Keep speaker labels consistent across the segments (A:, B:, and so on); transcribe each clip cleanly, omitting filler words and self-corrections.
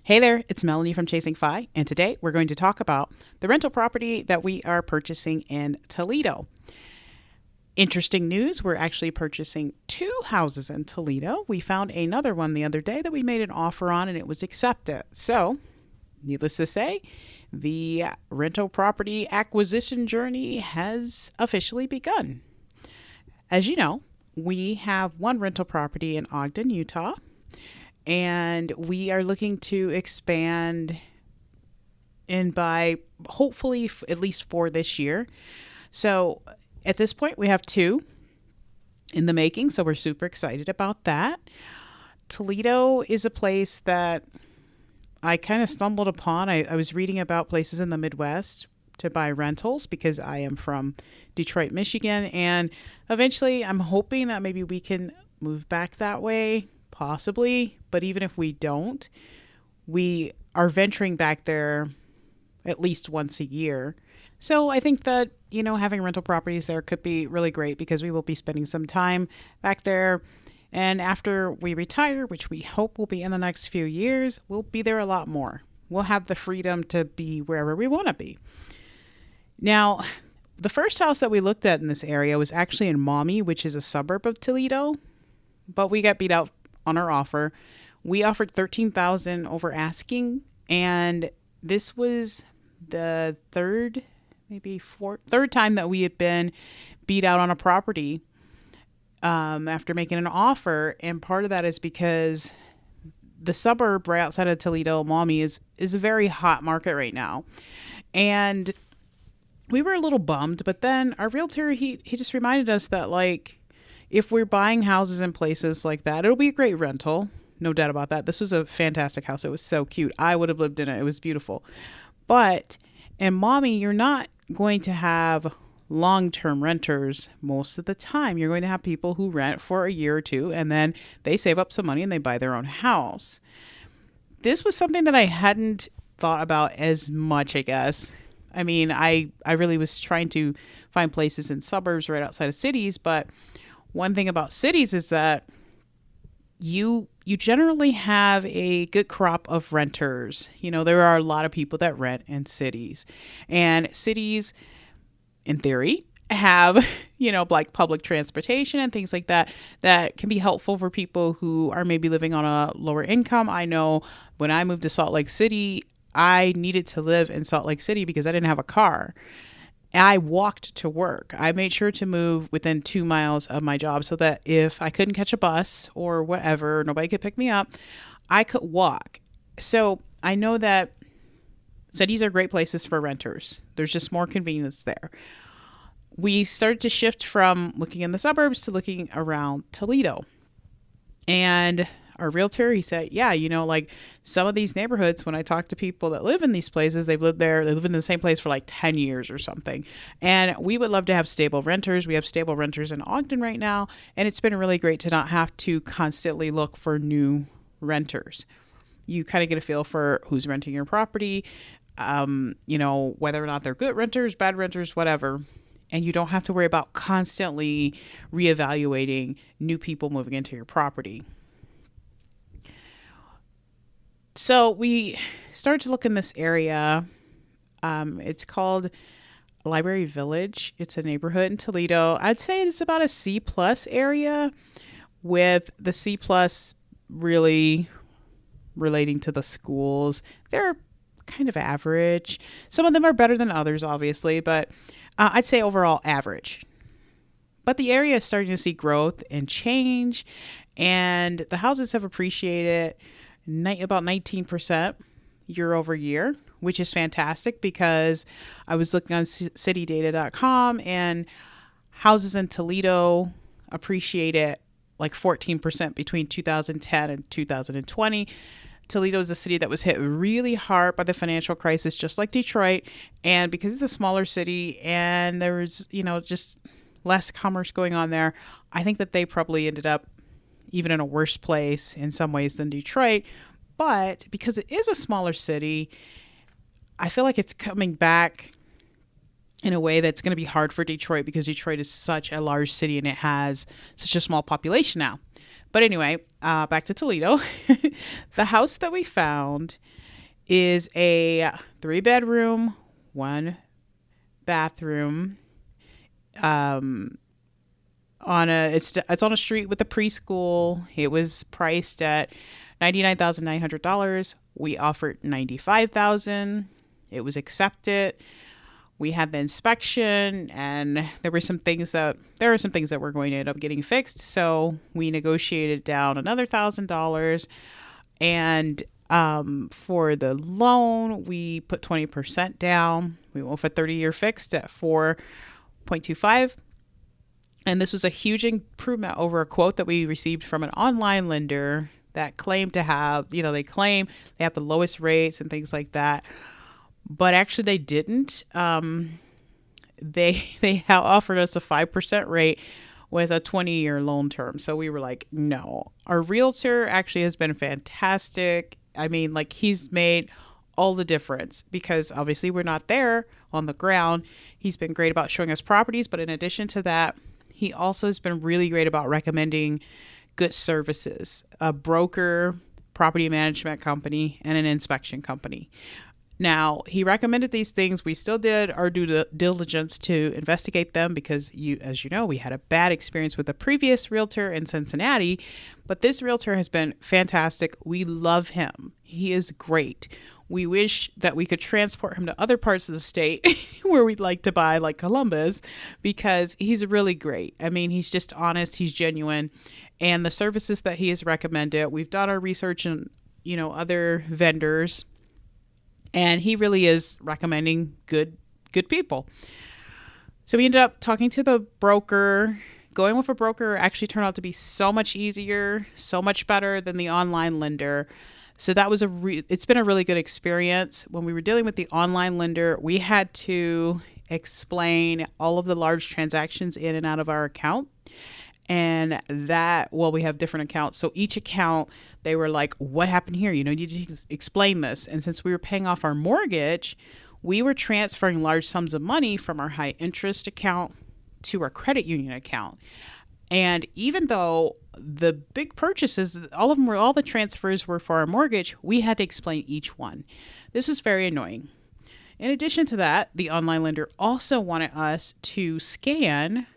A: Hey there, it's Melanie from Chasing Fi, and today we're going to talk about the rental property that we are purchasing in Toledo. Interesting news, we're actually purchasing two houses in Toledo. We found another one the other day that we made an offer on and it was accepted. So, needless to say, the rental property acquisition journey has officially begun. As you know, we have one rental property in Ogden, Utah, and we are looking to expand and buy hopefully at least four this year. So at this point, we have two in the making, so we're super excited about that. Toledo is a place that I kind of stumbled upon. I was reading about places in the Midwest to buy rentals because I am from Detroit, Michigan, and eventually I'm hoping that maybe we can move back that way, possibly. But even if we don't, we are venturing back there at least once a year. So I think that, having rental properties there could be really great because we will be spending some time back there. And after we retire, which we hope will be in the next few years, we'll be there a lot more. We'll have the freedom to be wherever we want to be. Now, the first house that we looked at in this area was actually in Maumee, which is a suburb of Toledo, but we got beat out on our offer. We offered $13,000 over asking, and this was the third time that we had been beat out on a property after making an offer. And part of that is because the suburb right outside of Toledo, Maumee, is a very hot market right now. And we were a little bummed, but then our realtor, he just reminded us that, if we're buying houses in places like that, it'll be a great rental. No doubt about that. This was a fantastic house. It was so cute. I would have lived in it. It was beautiful. But in Maumee, you're not going to have long-term renters most of the time. You're going to have people who rent for a year or two, and then they save up some money and they buy their own house. This was something that I hadn't thought about as much, I guess. I mean, I really was trying to find places in suburbs right outside of cities, but one thing about cities is that you generally have a good crop of renters. There are a lot of people that rent in cities, and cities, in theory, have, like public transportation and things like that can be helpful for people who are maybe living on a lower income. I know when I moved to Salt Lake City, I needed to live in Salt Lake City because I didn't have a car. I walked to work. I made sure to move within 2 miles of my job so that if I couldn't catch a bus or whatever, nobody could pick me up, I could walk. So I know that cities are great places for renters. There's just more convenience there. We started to shift from looking in the suburbs to looking around Toledo. And our realtor, he said, yeah, some of these neighborhoods, when I talk to people that live in these places, they live in the same place for 10 years or something. And we would love to have stable renters. We have stable renters in Ogden right now. And it's been really great to not have to constantly look for new renters. You kind of get a feel for who's renting your property, whether or not they're good renters, bad renters, whatever. And you don't have to worry about constantly reevaluating new people moving into your property. So we started to look in this area. It's called Library Village. It's a neighborhood in Toledo. I'd say it's about a C+ area, with the C+ really relating to the schools. They're kind of average. Some of them are better than others, obviously, but I'd say overall average. But the area is starting to see growth and change, and the houses have appreciated about 19% year over year, which is fantastic because I was looking on citydata.com and houses in Toledo appreciated 14% between 2010 and 2020. Toledo is a city that was hit really hard by the financial crisis, just like Detroit. And because it's a smaller city and there was, just less commerce going on there, I think that they probably ended up even in a worse place in some ways than Detroit. But because it is a smaller city, I feel like it's coming back in a way that's going to be hard for Detroit because Detroit is such a large city and it has such a small population now. But anyway, back to Toledo. The house that we found is a 3-bedroom, 1-bathroom. On a it's on a street with a preschool. It was priced at $99,900. We offered $95,000. It was accepted. We had the inspection, and there are some things that were going to end up getting fixed. So we negotiated down another $1,000, and for the loan, we put 20% down. We went for 30-year fixed at 4.25. And this was a huge improvement over a quote that we received from an online lender that claimed to have, they claim they have the lowest rates and things like that. But actually they didn't. They offered us a 5% rate with a 20-year loan term. So we were like, no. Our realtor actually has been fantastic. I mean, like, he's made all the difference because obviously we're not there on the ground. He's been great about showing us properties. But in addition to that, he also has been really great about recommending good services, a broker, property management company, and an inspection company. Now, he recommended these things. We still did our due diligence to investigate them because, as you know, we had a bad experience with a previous realtor in Cincinnati, but this realtor has been fantastic. We love him. He is great. We wish that we could transport him to other parts of the state where we'd like to buy, like Columbus, because he's really great. I mean, he's just honest, he's genuine, and the services that he has recommended, we've done our research and, other vendors, and he really is recommending good people. So we ended up talking to the broker. Going with a broker actually turned out to be so much easier, so much better than the online lender. So that was it's been a really good experience. When we were dealing with the online lender, we had to explain all of the large transactions in and out of our account. And we have different accounts. So each account, they were like, what happened here? You need to explain this. And since we were paying off our mortgage, we were transferring large sums of money from our high interest account to our credit union account. And even though the big purchases, all the transfers were for our mortgage, we had to explain each one. This is very annoying. In addition to that, the online lender also wanted us to scan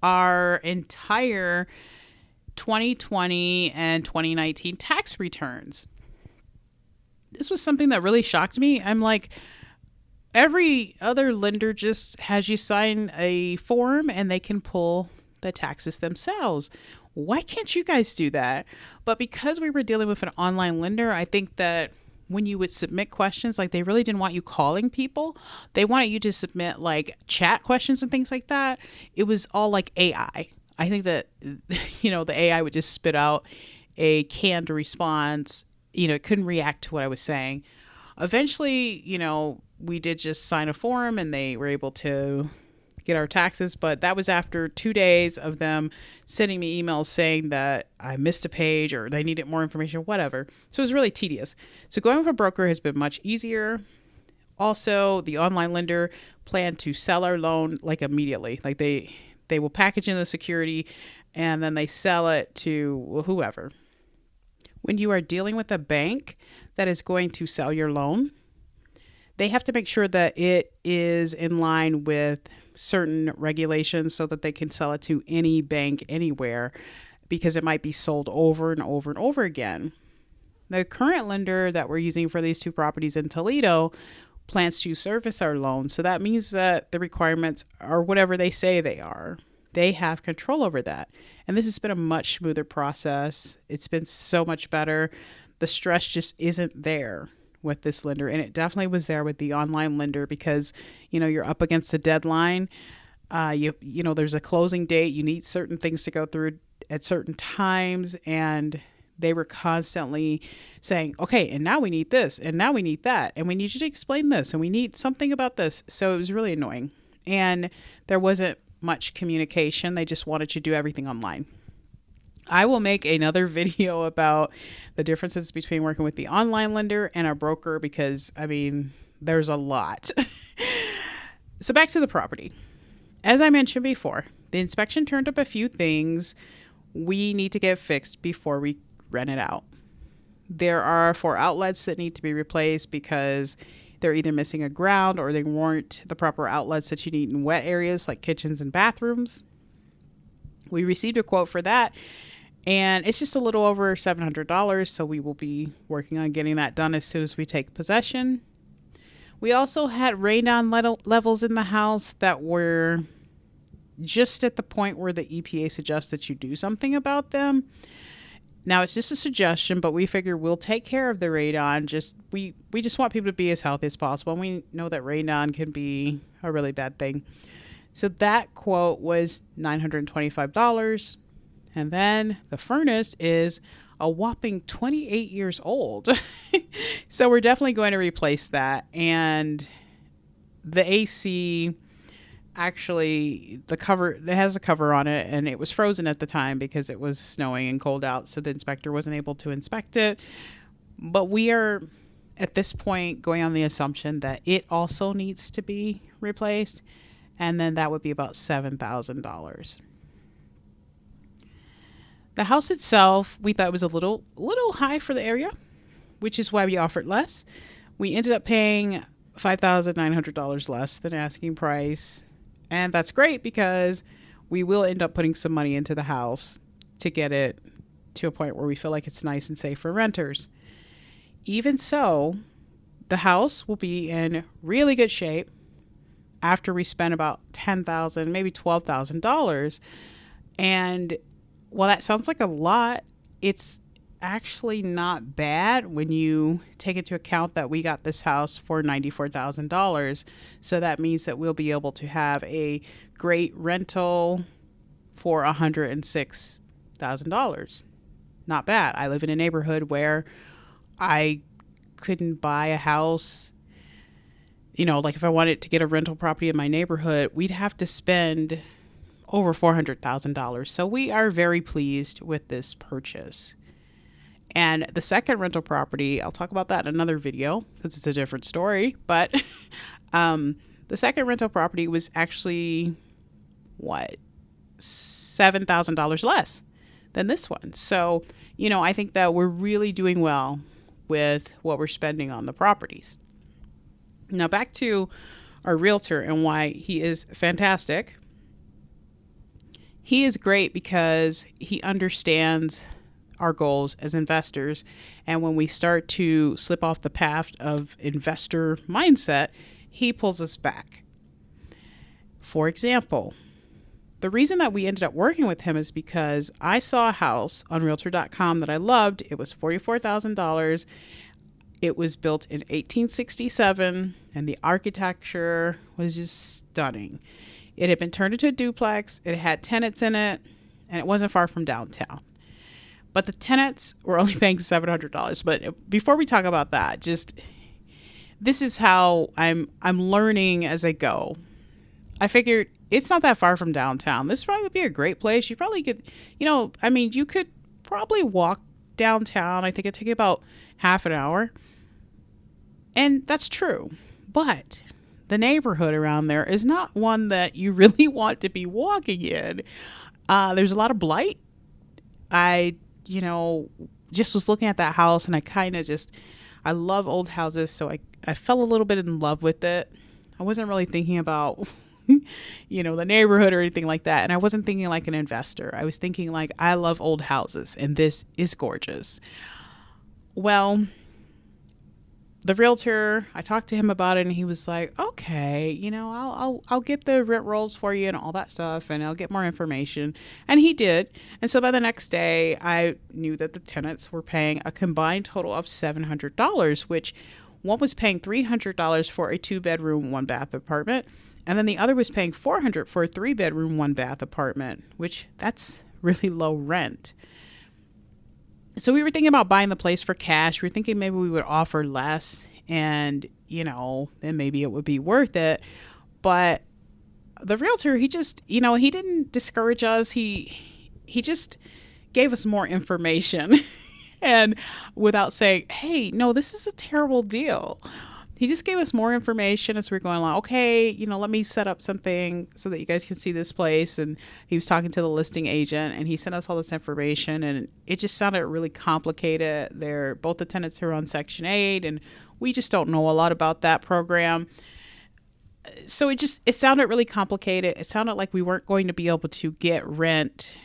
A: our entire 2020 and 2019 tax returns. This was something that really shocked me. I'm like, every other lender just has you sign a form and they can pull the taxes themselves. Why can't you guys do that? But because we were dealing with an online lender, I think that when you would submit questions, like, they really didn't want you calling people. They wanted you to submit like chat questions and things like that. It was all like AI. I think that, the AI would just spit out a canned response. It couldn't react to what I was saying. Eventually, we did just sign a form and they were able to get our taxes, but that was after 2 days of them sending me emails saying that I missed a page or they needed more information, whatever. So it was really tedious. So going with a broker has been much easier. Also, the online lender planned to sell our loan like immediately. Like they will package in the security and then they sell it to whoever. When you are dealing with a bank that is going to sell your loan, they have to make sure that it is in line with certain regulations so that they can sell it to any bank anywhere, because it might be sold over and over and over again. The current lender that we're using for these 2 properties in Toledo plans to service our loan. So that means that the requirements are whatever they say they are. They have control over that. And this has been a much smoother process. It's been so much better. The stress just isn't there with this lender, and it definitely was there with the online lender because you're up against a deadline. There's a closing date. You need certain things to go through at certain times, and they were constantly saying, okay, and now we need this, and now we need that, and we need you to explain this, and we need something about this. So it was really annoying, and there wasn't much communication. They just wanted you to do everything online. I will make another video about the differences between working with the online lender and a broker because, there's a lot. So back to the property. As I mentioned before, the inspection turned up a few things. we need to get fixed before we rent it out. There are 4 outlets that need to be replaced because they're either missing a ground or they weren't the proper outlets that you need in wet areas like kitchens and bathrooms. We received a quote for that, and it's just a little over $700, so we will be working on getting that done as soon as we take possession. We also had radon levels in the house that were just at the point where the EPA suggests that you do something about them. Now, it's just a suggestion, but we figure we'll take care of the radon. We just want people to be as healthy as possible. And we know that radon can be a really bad thing. So that quote was $925. And then the furnace is a whopping 28 years old. So we're definitely going to replace that. And the AC, actually, the cover, it has a cover on it, and it was frozen at the time because it was snowing and cold out, so the inspector wasn't able to inspect it. But we are at this point going on the assumption that it also needs to be replaced, and then that would be about $7,000. The house itself, we thought was a little high for the area, which is why we offered less. We ended up paying $5,900 less than asking price. And that's great because we will end up putting some money into the house to get it to a point where we feel like it's nice and safe for renters. Even so, the house will be in really good shape after we spend about $10,000, maybe $12,000. And while that sounds like a lot, it's actually not bad when you take into account that we got this house for $94,000. So that means that we'll be able to have a great rental for $106,000. Not bad. I live in a neighborhood where I couldn't buy a house. You know, like if I wanted to get a rental property in my neighborhood, we'd have to spend over $400,000. So we are very pleased with this purchase. And the second rental property, I'll talk about that in another video because it's a different story. But the second rental property was actually, $7,000 less than this one. So, you know, I think that we're really doing well with what we're spending on the properties. Now back to our realtor and why he is fantastic. He is great because he understands our goals as investors. And when we start to slip off the path of investor mindset, he pulls us back. For example, the reason that we ended up working with him is because I saw a house on Realtor.com that I loved. It was $44,000. It was built in 1867, and the architecture was just stunning. It had been turned into a duplex. It had tenants in it, and it wasn't far from downtown. But the tenants were only paying $700. But before we talk about that, this is how I'm learning as I go. I figured it's not that far from downtown. This probably would be a great place. You probably could, you could probably walk downtown. I think it'd take you about half an hour. And that's true. But the neighborhood around there is not one that you really want to be walking in. There's a lot of blight. I just was looking at that house and I love old houses. So I fell a little bit in love with it. I wasn't really thinking about, the neighborhood or anything like that. And I wasn't thinking like an investor. I was thinking like, I love old houses and this is gorgeous. Well, the realtor, I talked to him about it and he was like, okay, I'll get the rent rolls for you and all that stuff and I'll get more information. And he did. And so by the next day, I knew that the tenants were paying a combined total of $700, which one was paying $300 for a 2-bedroom, 1-bath apartment. And then the other was paying $400 for a 3-bedroom, 1-bath apartment, which that's really low rent. So we were thinking about buying the place for cash. We were thinking maybe we would offer less and, then maybe it would be worth it. But the realtor, he just, he didn't discourage us. He just gave us more information and without saying, hey, no, this is a terrible deal. he just gave us more information as we are going along. Okay, let me set up something so that you guys can see this place. And he was talking to the listing agent, and he sent us all this information, and it just sounded really complicated. They're both the tenants who are on Section 8, and we just don't know a lot about that program. So it sounded really complicated. It sounded like we weren't going to be able to get rent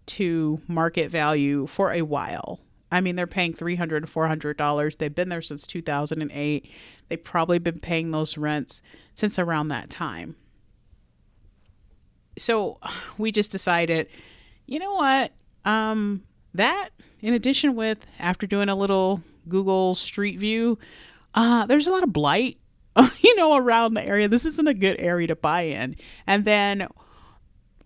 A: to market value for a while. I mean, they're paying $300 to $400. They've been there since 2008. They've probably been paying those rents since around that time. So we just decided, you know what? That, in addition with, after doing a little Google Street View, there's a lot of blight, around the area. This isn't a good area to buy in. And then,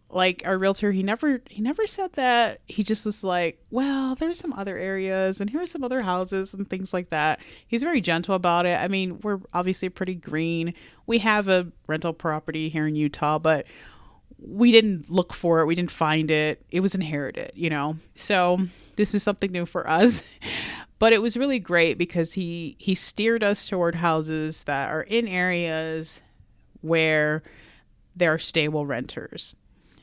A: like, our realtor, he never said that. He just was like, well, there's some other areas and here are some other houses and things like that. He's very gentle about it. I mean, we're obviously pretty green. We have a rental property here in Utah, but we didn't look for it. We didn't find it. It was inherited, So this is something new for us. But it was really great because he steered us toward houses that are in areas where there are stable renters.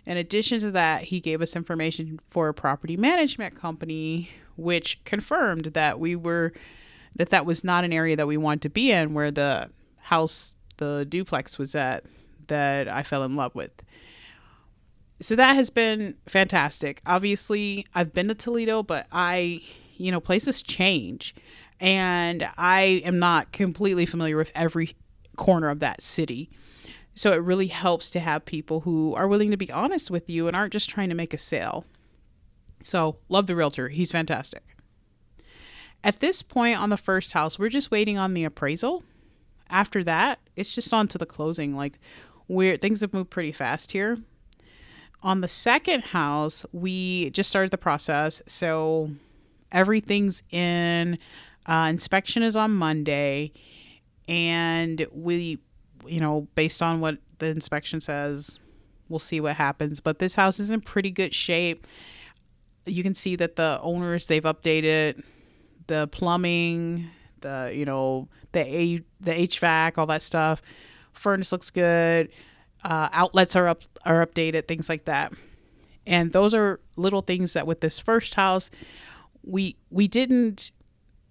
A: In addition to that, he gave us information for a property management company, which confirmed that that was not an area that we wanted to be in, where the house, the duplex was at, that I fell in love with. So that has been fantastic. Obviously, I've been to Toledo, but places change, and I am not completely familiar with every corner of that city. So it really helps to have people who are willing to be honest with you and aren't just trying to make a sale. So love the realtor. He's fantastic. At this point on the first house, we're just waiting on the appraisal. After that, it's just on to the closing. Like, things have moved pretty fast here. On the second house, we just started the process. So everything's in. Inspection is on Monday. And we, based on what the inspection says, we'll see what happens. But this house is in pretty good shape. You can see that the owners, they've updated the plumbing, the HVAC, all that stuff. Furnace looks good. Outlets are updated, things like that. And those are little things that with this first house, we didn't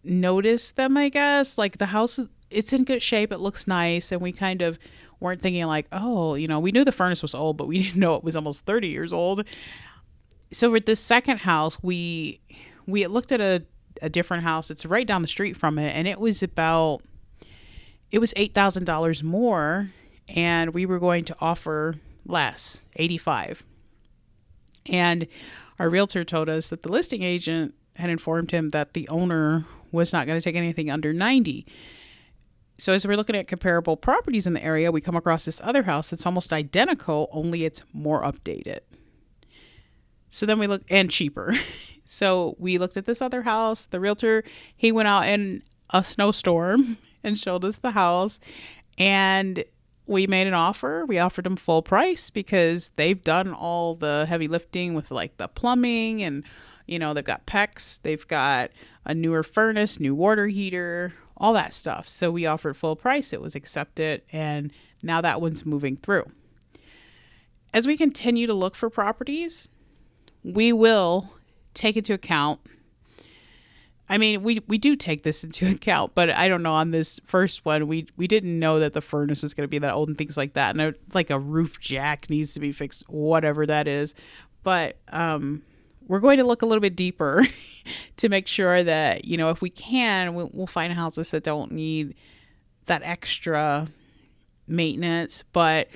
A: notice them, I guess. Like, the house, it's in good shape. It looks nice. And we kind of weren't thinking like, oh, we knew the furnace was old, but we didn't know it was almost 30 years old. So with this second house, we looked at a different house. It's right down the street from it. And it was $8,000 more. And we were going to offer less, $85,000. And our realtor told us that the listing agent had informed him that the owner was not going to take anything under $90,000. So as we're looking at comparable properties in the area, we come across this other house that's almost identical, only it's more updated. So then we look, and cheaper. So we looked at this other house. The realtor, he went out in a snowstorm and showed us the house. And we made an offer. We offered them full price because they've done all the heavy lifting with like the plumbing and, they've got PEX, they've got a newer furnace, new water heater, all that stuff. So we offered full price. It was accepted. And now that one's moving through. As we continue to look for properties, we will take into account, I mean, we do take this into account, but I don't know, on this first one, we didn't know that the furnace was going to be that old and things like that. And like a roof jack needs to be fixed, whatever that is. But we're going to look a little bit deeper to make sure that, if we can, we'll find houses that don't need that extra maintenance. But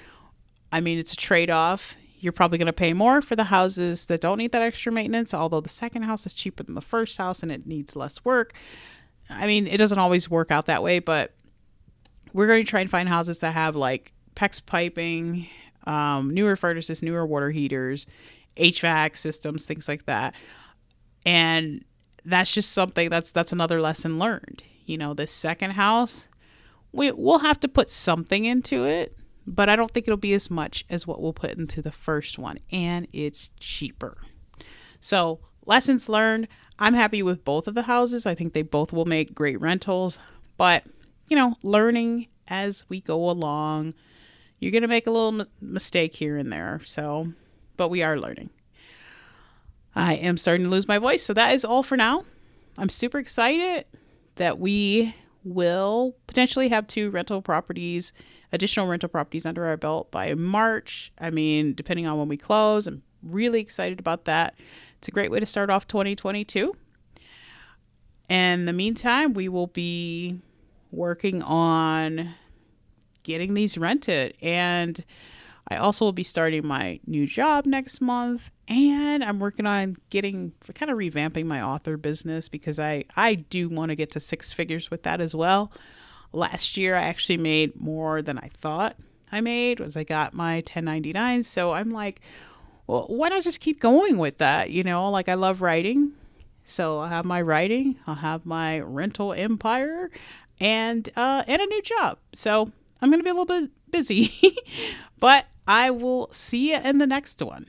A: I mean, it's a trade-off. You're probably going to pay more for the houses that don't need that extra maintenance, although the second house is cheaper than the first house and it needs less work. I mean, it doesn't always work out that way, but we're going to try and find houses that have like PEX piping, newer furnaces, newer water heaters, HVAC systems, things like that. And that's just something that's another lesson learned. This second house, we'll have to put something into it. But I don't think it'll be as much as what we'll put into the first one. And it's cheaper. So lessons learned. I'm happy with both of the houses. I think they both will make great rentals. But learning as we go along. You're going to make a little mistake here and there. So, but we are learning. I am starting to lose my voice. So that is all for now. I'm super excited that we will potentially have 2 additional rental properties under our belt by March. I mean, depending on when we close, I'm really excited about that. It's a great way to start off 2022. And in the meantime, we will be working on getting these rented. And I also will be starting my new job next month. And I'm working on kind of revamping my author business because I do want to get to 6 figures with that as well. Last year, I actually made more than I thought I made as I got my 1099. So I'm like, well, why not just keep going with that? Like I love writing. So I'll have my writing, I'll have my rental empire and a new job. So I'm going to be a little bit busy, but I will see you in the next one.